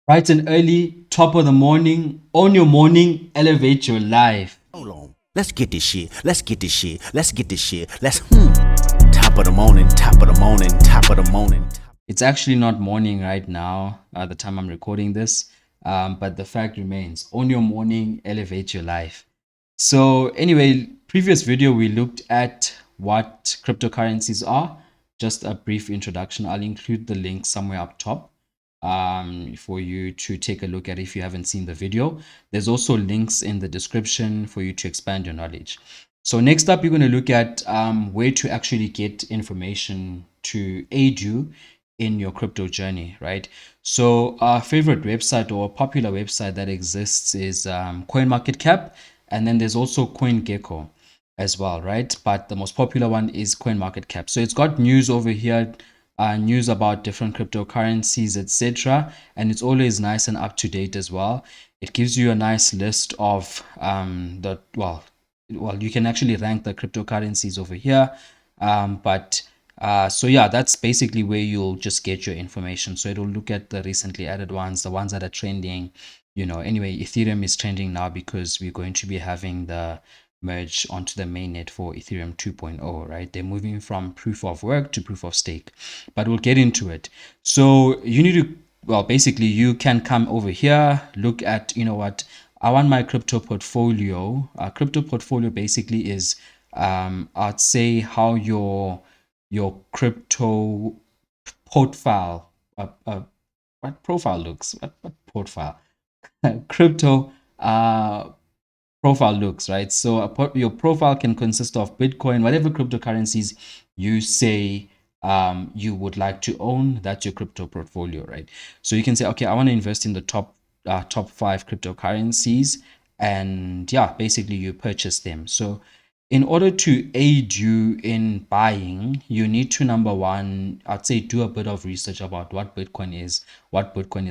Bright and early, top of the morning, on your morning, elevate your life. Hold on. Let's get this shit. Let's get this shit. Let's get this shit. Let's top of the morning, top of the morning, top of the morning. It's actually not morning right now, the time I'm recording this, but the fact remains, on your morning, elevate your life. So anyway, previous video we looked at what cryptocurrencies are. Just a brief introduction. I'll include the link somewhere up top for you to take a look at if you haven't seen the video. There's also links in the description for you to expand your knowledge. So next up, you're going to look at where to actually get information to aid you in your crypto journey, right? So our favorite website or a popular website that exists is CoinMarketCap, and then there's also CoinGecko as well, right? But the most popular one is CoinMarketCap. So it's got news over here, news about different cryptocurrencies, etc., and it's always nice and up to date as well. It gives you a nice list of you can actually rank the cryptocurrencies over here, so yeah, that's basically where you'll just get your information. So it'll look at the recently added ones, the ones that are trending. Anyway, Ethereum is trending now because we're going to be having the merge onto the mainnet for Ethereum 2.0, right? They're moving from proof of work to proof of stake, but we'll get into it. So you need to, basically you can come over here, look at, what, I want my crypto portfolio. Crypto portfolio basically is, I'd say how your crypto profile, what profile looks, what profile, crypto, profile looks, right? So your profile can consist of Bitcoin, whatever cryptocurrencies you say you would like to own. That's your crypto portfolio, right? So you can say, okay, I want to invest in the top 5 cryptocurrencies, and yeah, basically you purchase them. So in order to aid you in buying, you need to, number one, I'd say, do a bit of research about what Bitcoin is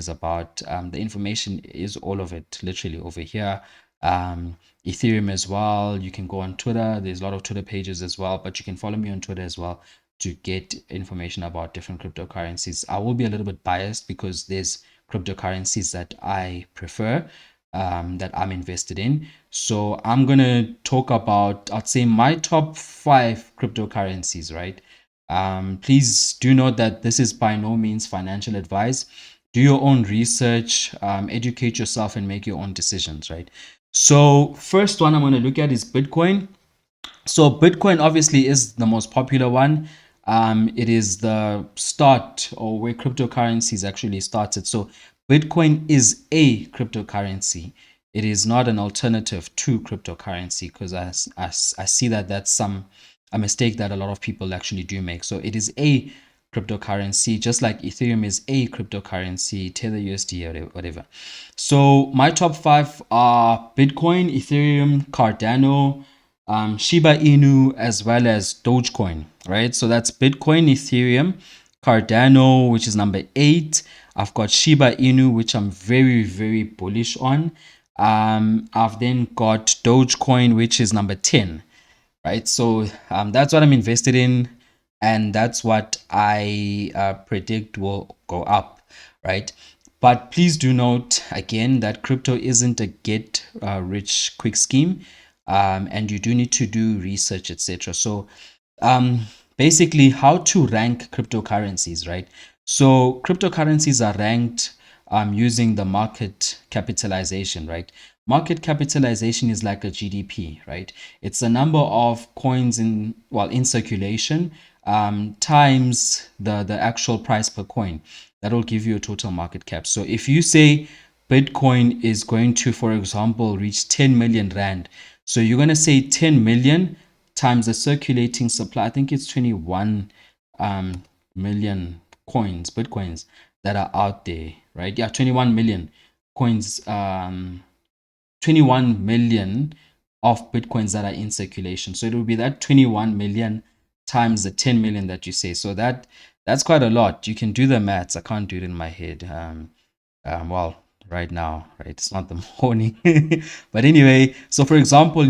about. The information is all of it literally over here. Ethereum as well. You can go on Twitter. There's a lot of Twitter pages as well, but you can follow me on Twitter as well to get information about different cryptocurrencies. I will be a little bit biased because there's cryptocurrencies that I prefer, that I'm invested in. So I'm going to talk about, I'd say, my top 5 cryptocurrencies, right? Please do note that this is by no means financial advice. Do your own research, educate yourself, and make your own decisions, right? So first one I'm going to look at is Bitcoin. So Bitcoin obviously is the most popular one. It is the start, or where cryptocurrencies actually started. So Bitcoin is a cryptocurrency. It is not an alternative to cryptocurrency, because I see that that's a mistake that a lot of people actually do make. So it is a cryptocurrency, just like Ethereum is a cryptocurrency, Tether USD, or whatever. So my top 5 are Bitcoin, Ethereum, Cardano, Shiba Inu, as well as Dogecoin, right? So that's Bitcoin, Ethereum, Cardano, which is number 8. I've got Shiba Inu, which I'm very, very bullish on. I've then got Dogecoin, which is number 10, right? So that's what I'm invested in, and that's what I predict will go up, right? But please do note again that crypto isn't a get rich quick scheme, and you do need to do research, etc. So basically, how to rank cryptocurrencies, right? So cryptocurrencies are ranked using the market capitalization, right? Market capitalization is like a GDP, right? It's a number of coins in circulation times the actual price per coin. That will give you a total market cap. So if you say Bitcoin is going to, for example, reach 10 million rand, so you're going to say 10 million times the circulating supply. I think it's 21 million Bitcoins that are out there, right? Yeah, 21 million coins, 21 million of Bitcoins that are in circulation. So it will be that 21 million times the 10 million that you say. So that's quite a lot. You can do the maths. I can't do it in my head. Right now, right? It's not the morning. But anyway, so for example,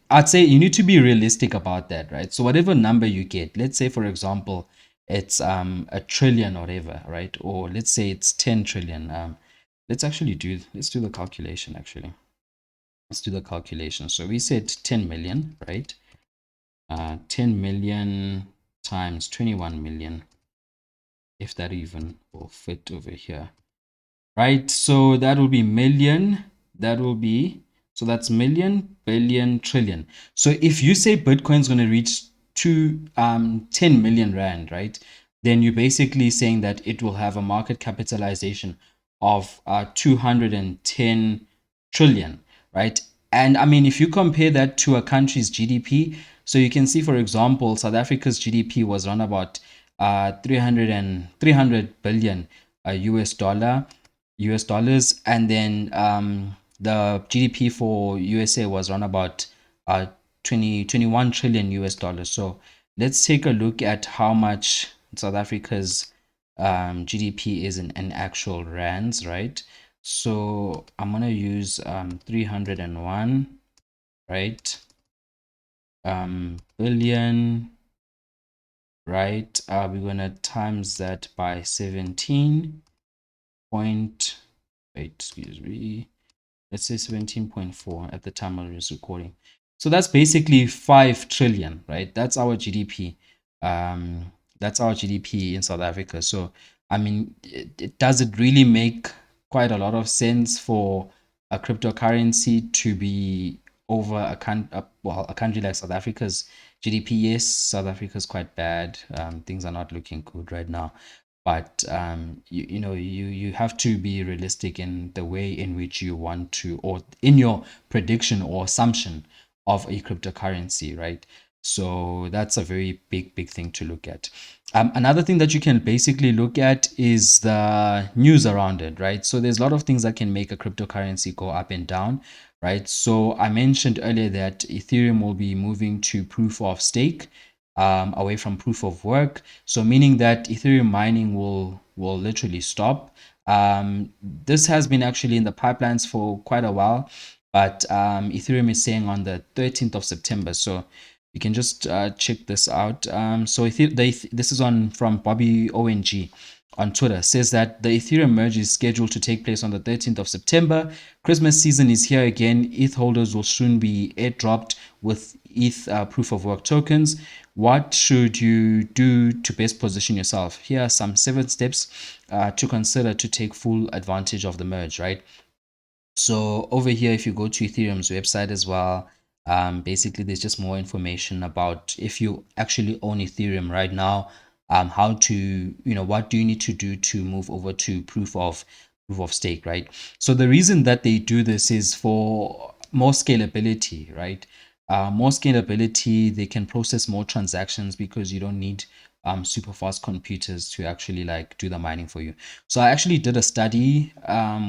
I'd say you need to be realistic about that, right? So whatever number you get, let's say, for example, it's a trillion or whatever, right? Or let's say it's 10 trillion. Let's do the calculation actually. Let's do the calculation. So we said 10 million, right? 10 million times 21 million, if that even will fit over here, right? So that will be million. That will be, so that's million, billion, trillion. So if you say Bitcoin's going to reach 10 million rand, right? Then you're basically saying that it will have a market capitalization of 210 trillion, right? And I mean, if you compare that to a country's GDP, so you can see, for example, South Africa's GDP was around about 300 billion US dollars, and then the GDP for USA was around about 21 trillion US dollars. So let's take a look at how much South Africa's GDP is in actual rands, right? So I'm gonna use 301, right? Billion, right? We're gonna times that by 17 point, wait, excuse me, let's say 17.4 at the time of this recording. So that's basically 5 trillion, right? That's our GDP. That's our GDP in South Africa. So I mean, does it really make quite a lot of sense for a cryptocurrency to be over a country like South Africa's GDP? Yes, South Africa is quite bad. Things are not looking good right now, but you have to be realistic in the way in which you want to, or in your prediction or assumption of a cryptocurrency, right? So that's a very big thing to look at. Another thing that you can basically look at is the news around it, right? So there's a lot of things that can make a cryptocurrency go up and down, right? So I mentioned earlier that Ethereum will be moving to proof of stake, away from proof of work. So meaning that Ethereum mining will literally stop. This has been actually in the pipelines for quite a while, but Ethereum is saying on the 13th of September. So you can just check this out. So this is on from Bobby ONG on Twitter, says that the Ethereum merge is scheduled to take place on the 13th of September. Christmas season is here again. ETH holders will soon be airdropped with ETH proof of work tokens. What should you do to best position yourself? Here are some 7 steps to consider to take full advantage of the merge, right? So over here, if you go to Ethereum's website as well, basically there's just more information about if you actually own Ethereum right now, how to, what do you need to do to move over to proof of stake, right? So the reason that they do this is for more scalability, right? More scalability, they can process more transactions because you don't need super fast computers to actually like do the mining for you. So I actually did a study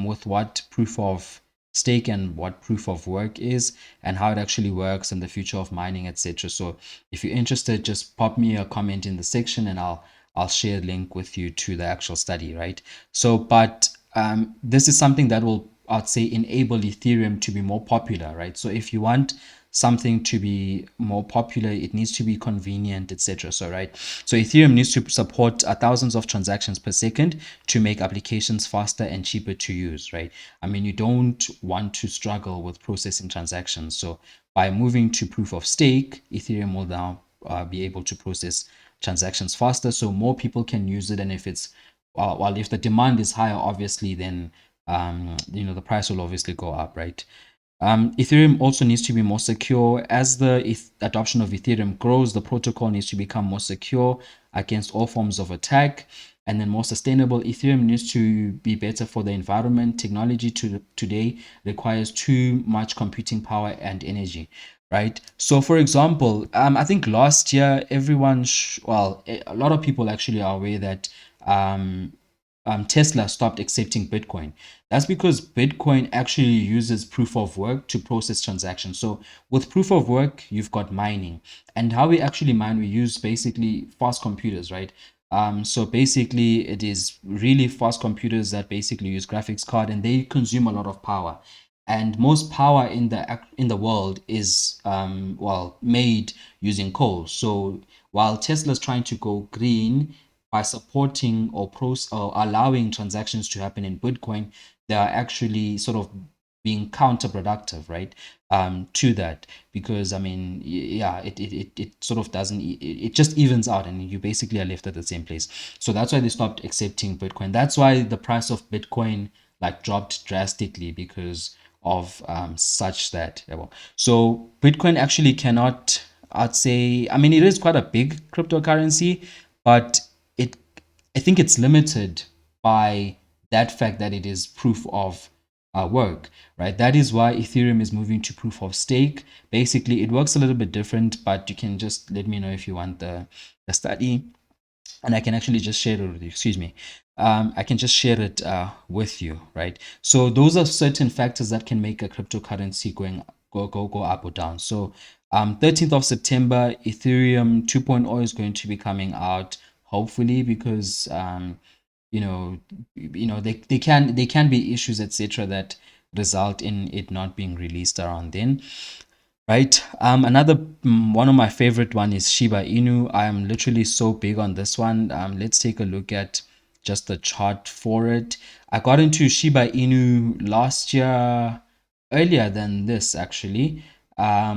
with what proof of stake and what proof of work is and how it actually works and the future of mining, etc. So if you're interested, just pop me a comment in the section and I'll share a link with you to the actual study, right? So but this is something that will, I'd say, enable Ethereum to be more popular, right? So if you want something to be more popular, it needs to be convenient, etc. So right, so Ethereum needs to support thousands of transactions per second to make applications faster and cheaper to use, right? I mean, you don't want to struggle with processing transactions. So by moving to proof of stake, Ethereum will now be able to process transactions faster, so more people can use it. And if it's well, if the demand is higher, obviously, then the price will obviously go up, right? Ethereum also needs to be more secure. As the adoption of Ethereum grows, the protocol needs to become more secure against all forms of attack, and then more sustainable. Ethereum needs to be better for the environment. Technology today requires too much computing power and energy, right? So, for example, I think last year everyone, a lot of people actually are aware that Tesla stopped accepting Bitcoin. That's because Bitcoin actually uses proof of work to process transactions. So with proof of work, you've got mining. And how we actually mine, we use basically fast computers, right? So basically, it is really fast computers that basically use graphics card, and they consume a lot of power. And most power in the world is made using coal. So while Tesla's trying to go green, by supporting or allowing transactions to happen in Bitcoin, they are actually sort of being counterproductive, right? To that, because I mean, yeah, it sort of doesn't, it just evens out, and you basically are left at the same place. So that's why they stopped accepting Bitcoin. That's why the price of Bitcoin like dropped drastically, because of such that. Yeah, well, so Bitcoin actually cannot, I'd say, I mean, it is quite a big cryptocurrency, but it, I think it's limited by that fact that it is proof of work, right? That is why Ethereum is moving to proof of stake. Basically, it works a little bit different, but you can just let me know if you want the study, and I can actually just share it with you. Excuse me. I can just share it with you, right? So those are certain factors that can make a cryptocurrency go up or down. So 13th of September, Ethereum 2.0 is going to be coming out, hopefully, because they can be issues, etc., that result in it not being released around then, right? Another one of my favorite one is Shiba Inu. I am literally so big on this one. Let's take a look at just the chart for it. I got into Shiba Inu last year, earlier than this actually. I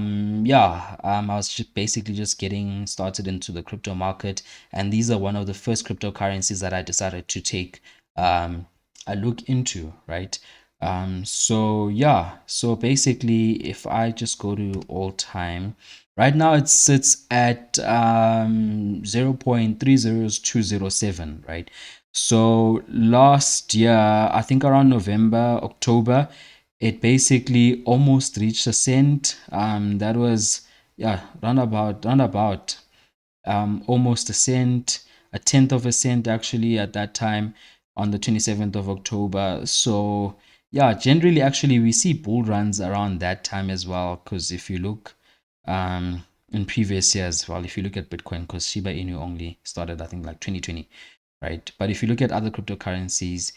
was just basically just getting started into the crypto market, and these are one of the first cryptocurrencies that I decided to take a look into, right? So yeah, so basically, if I just go to all time, right now it sits at 0.300207, right? So last year, I think around November, October, it basically almost reached a cent. That was, yeah, round about almost a cent, a tenth of a cent actually at that time, on the 27th of October. So yeah, generally actually we see bull runs around that time as well, because if you look in previous years, well, if you look at Bitcoin, because Shiba Inu only started I think like 2020, right? But if you look at other cryptocurrencies,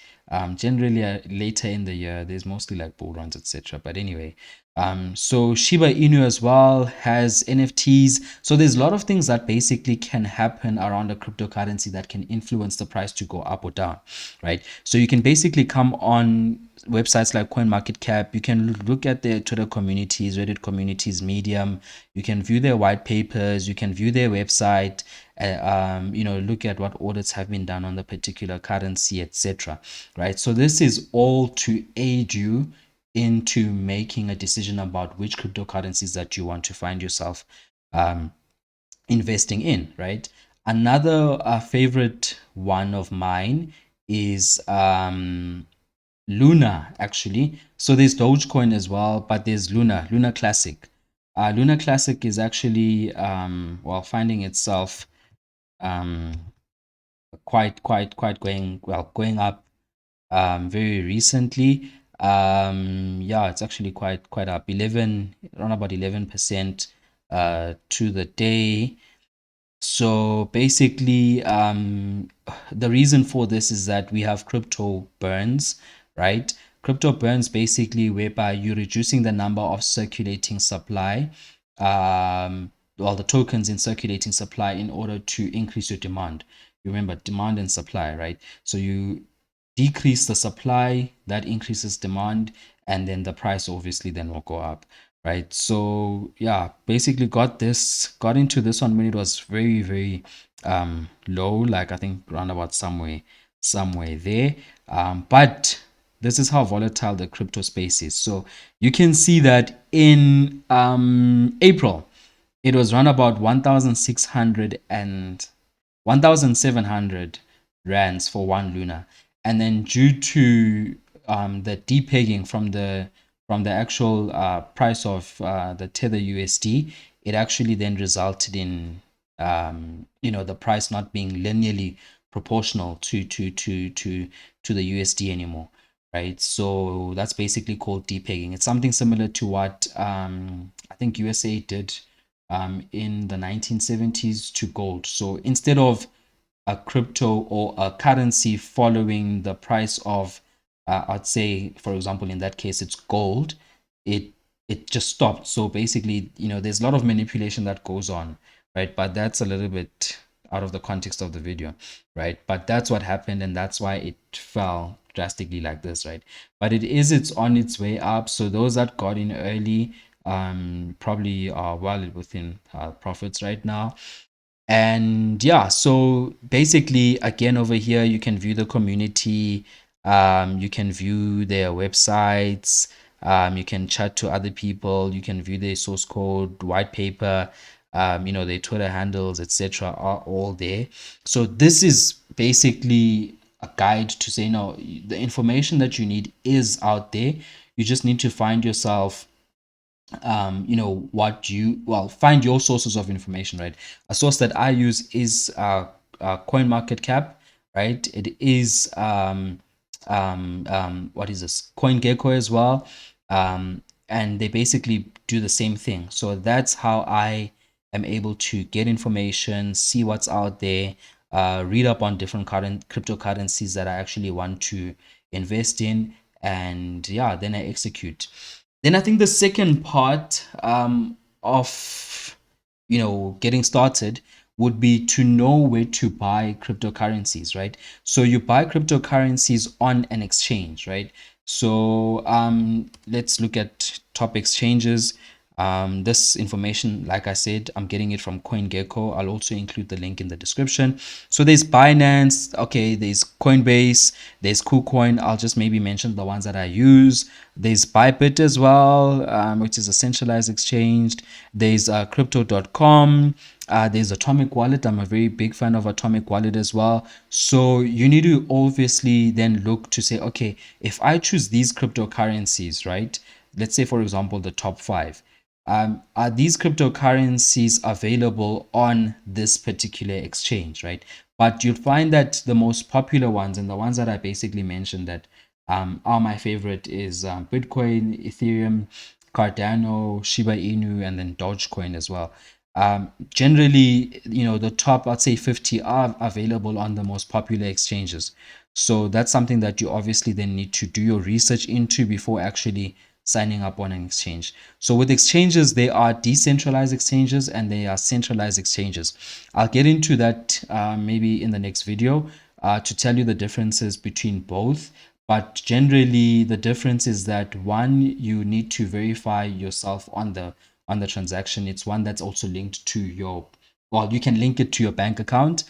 generally later in the year, there's mostly like bull runs, etc. But anyway, so Shiba Inu as well has NFTs. So there's a lot of things that basically can happen around a cryptocurrency that can influence the price to go up or down, right? So you can basically come on websites like CoinMarketCap. You can look at their Twitter communities, Reddit communities, Medium. You can view their white papers. You can view their website. Look at what audits have been done on the particular currency, etc. Right. So this is all to aid you into making a decision about which cryptocurrencies that you want to find yourself um, investing in, right? Another favorite one of mine is Luna, actually. So there's Dogecoin as well, but there's Luna Classic. Luna Classic is actually finding itself um, quite going up very recently. It's actually quite up, 11, around about 11% to the day. So basically, the reason for this is that we have crypto burns, right? Crypto burns basically whereby you're reducing the number of circulating supply, the tokens in circulating supply, in order to increase your demand. Remember, demand and supply, right? So you decrease the supply, that increases demand, and then the price obviously then will go up, right? So yeah, basically got into this one when it was very low, like I think around about somewhere there. But this is how volatile the crypto space is. So you can see that in April it was around about 1600 and 1700 rands for one Luna, and then due to the depegging from the actual price of the Tether USD, it actually then resulted in the price not being linearly proportional to the USD anymore, right? So that's basically called depegging. It's something similar to what I think USA did in the 1970s to gold. So instead of a crypto or a currency following the price of, I'd say, for example, in that case, it's gold, it it just stopped. So basically, there's a lot of manipulation that goes on, right? But that's a little bit out of the context of the video, right? But that's what happened, and that's why it fell drastically like this, right? But it's on its way up. So those that got in early probably are well within profits right now. And yeah, so basically again over here you can view the community, you can view their websites, you can chat to other people, you can view their source code, white paper, their Twitter handles, etc. are all there. So this is basically a guide to say, no, the information that you need is out there. You just need to find yourself what you find your sources of information, right? A source that I use is coin market cap, right? It is what is this, coin gecko as well, and they basically do the same thing. So that's how I am able to get information, see what's out there, read up on different current cryptocurrencies that I actually want to invest in, and yeah, then I execute. Then I think the second part of getting started would be to know where to buy cryptocurrencies, right? So you buy cryptocurrencies on an exchange, right? So let's look at top exchanges. This information, like I said, I'm getting it from CoinGecko. I'll also include the link in the description. So there's Binance, okay, there's Coinbase, there's KuCoin. I'll just maybe mention the ones that I use. There's Bybit as well, which is a centralized exchange. There's crypto.com. There's Atomic Wallet. I'm a very big fan of Atomic Wallet as well. So you need to obviously then look to say, okay, if I choose these cryptocurrencies, right? Let's say, for example, the top 5. Are these cryptocurrencies available on this particular exchange, right? But you'll find that the most popular ones, and the ones that I basically mentioned that are my favorite, is Bitcoin, Ethereum, Cardano, Shiba Inu, and then Dogecoin as well. Generally, the top, I'd say 50 are available on the most popular exchanges. So that's something that you obviously then need to do your research into before actually signing up on an exchange. So with exchanges, they are decentralized exchanges and they are centralized exchanges. I'll get into that maybe in the next video to tell you the differences between both. But generally, the difference is that one, you need to verify yourself on the transaction. It's one that's also linked to your, you can link it to your bank account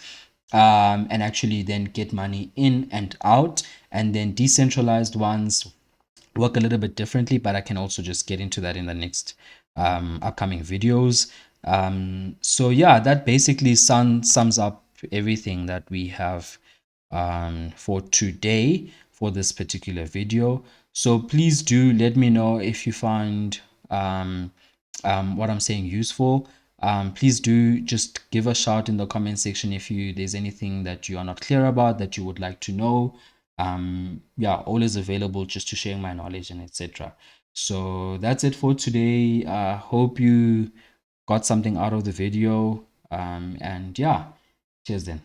and actually then get money in and out. And then decentralized ones work a little bit differently, but I can also just get into that in the next upcoming videos. So yeah, that basically sums up everything that we have for today for this particular video. So please do let me know if you find what I'm saying useful. Please do just give a shout in the comment section if there's anything that you are not clear about that you would like to know. Yeah, always available just to share my knowledge and etc. So that's it for today. Hope you got something out of the video. And yeah, cheers then.